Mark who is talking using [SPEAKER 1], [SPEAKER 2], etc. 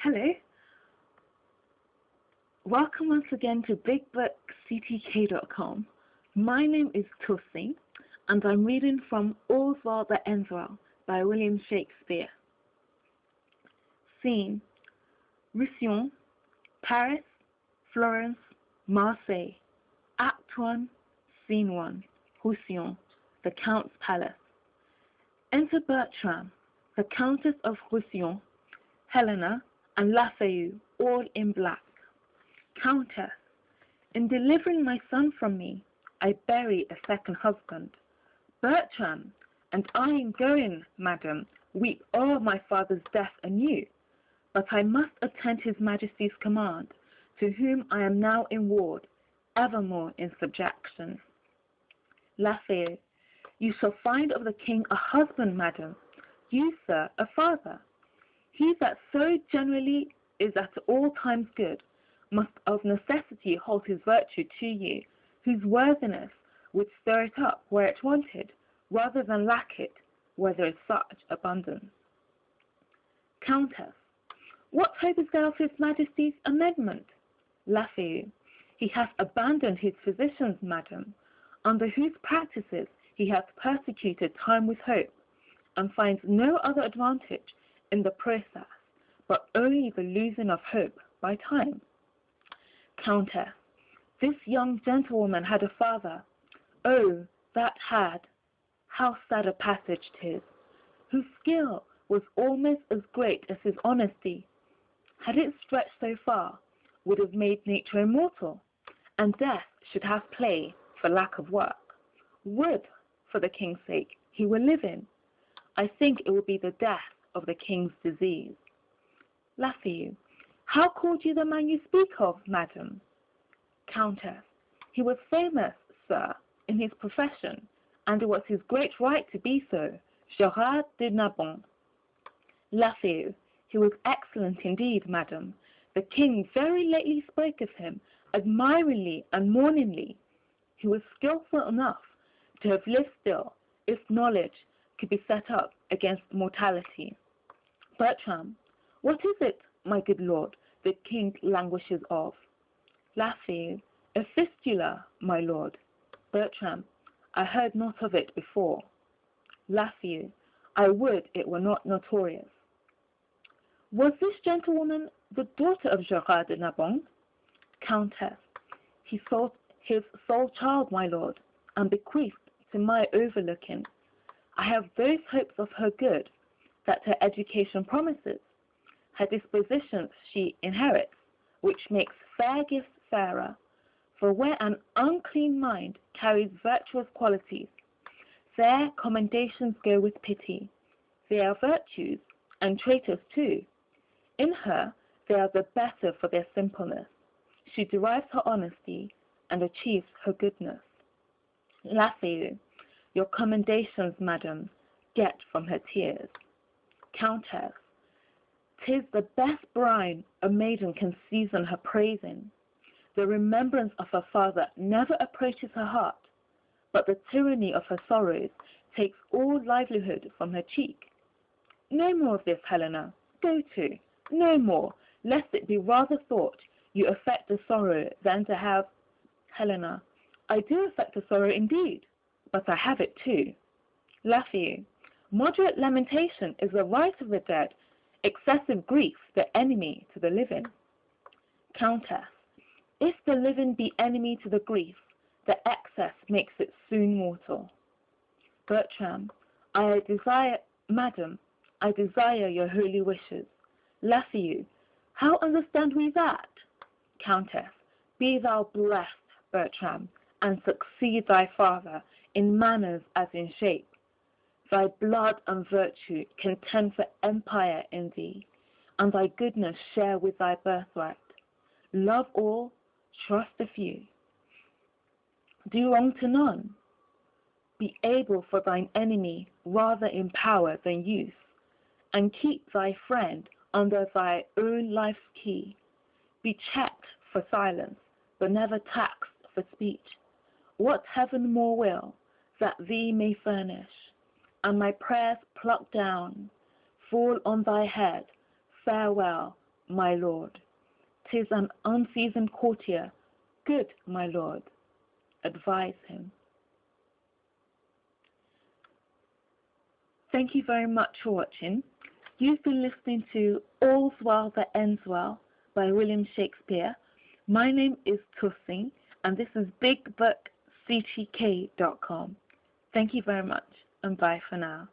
[SPEAKER 1] Hello, welcome once again to BigBookCTK.com. My name is Tussie, and I'm reading from Oswald the Envil by William Shakespeare. Scene: Rousillon, Paris, Florence, Marseille. Act 1, Scene 1, Rousillon, the Count's Palace. Enter Bertram, the Countess of Rousillon, Helena, and Lafayette, all in black. Countess, in delivering my son from me, I bury a second husband. Bertram, and I in going, madam, weep o'er my father's death anew. But I must attend his majesty's command, to whom I am now in ward, evermore in subjection. Lafayette, you shall find of the king a husband, madam, you, sir, a father. He that so generally is at all times good, must of necessity hold his virtue to you, whose worthiness would stir it up where it wanted, rather than lack it where there is such abundance. Countess, what hope is there of his majesty's amendment? Lafayette, he hath abandoned his physicians, madam, under whose practices he hath persecuted time with hope, and finds no other advantage in the process, but only the losing of hope by time. Countess, this young gentlewoman had a father, oh, that had, how sad a passage 'tis, whose skill was almost as great as his honesty. Had it stretched so far, would have made nature immortal, and death should have play for lack of work. Would, for the king's sake, he were living. I think it would be the death of the king's disease. Lafayette, how called you the man you speak of, madam? Countess, he was famous, sir, in his profession, and it was his great right to be so, Gerard de Narbon. Lafayette, he was excellent indeed, madam. The king very lately spoke of him admiringly and mourningly. He was skilful enough to have lived still, if knowledge could be set up against mortality. Bertram, what is it, my good lord, the king languishes of? Lafayette, a fistula, my lord. Bertram, I heard not of it before. Lafayette, I would it were not notorious. Was this gentlewoman the daughter of Gerard de Narbon? Countess, he sought his sole child, my lord, and bequeathed to my overlooking. I have those hopes of her good, that her education promises, her dispositions she inherits, which makes fair gifts fairer. For where an unclean mind carries virtuous qualities, there commendations go with pity. They are virtues, and traitors too. In her they are the better for their simpleness. She derives her honesty, and achieves her goodness. Lafayette, your commendations, madam, get from her tears. Countess, 'tis the best brine a maiden can season her praising. The remembrance of her father never approaches her heart, but the tyranny of her sorrows takes all livelihood from her cheek. No more of this, Helena, go to, no more, lest it be rather thought you affect the sorrow than to have. Helena, I do affect the sorrow indeed, but I have it too. Lafayette, moderate lamentation is the right of the dead, excessive grief the enemy to the living. Countess, if the living be enemy to the grief, the excess makes it soon mortal. Bertram, madam, I desire your holy wishes. Lafayette, how understand we that? Countess, be thou blessed, Bertram, and succeed thy father in manners as in shape. Thy blood and virtue contend for empire in thee, and thy goodness share with thy birthright. Love all, trust a few. Do wrong to none. Be able for thine enemy rather in power than use, and keep thy friend under thy own life's key. Be checked for silence, but never taxed for speech. What heaven more will, that thee may furnish, and my prayers pluck down, fall on thy head, farewell, my lord. 'Tis an unseasoned courtier. Good, my lord. Advise him. Thank you very much for watching. You've been listening to All's Well That Ends Well by William Shakespeare. My name is Tusing, and this is BigBookCTK.com. Thank you very much, and bye for now.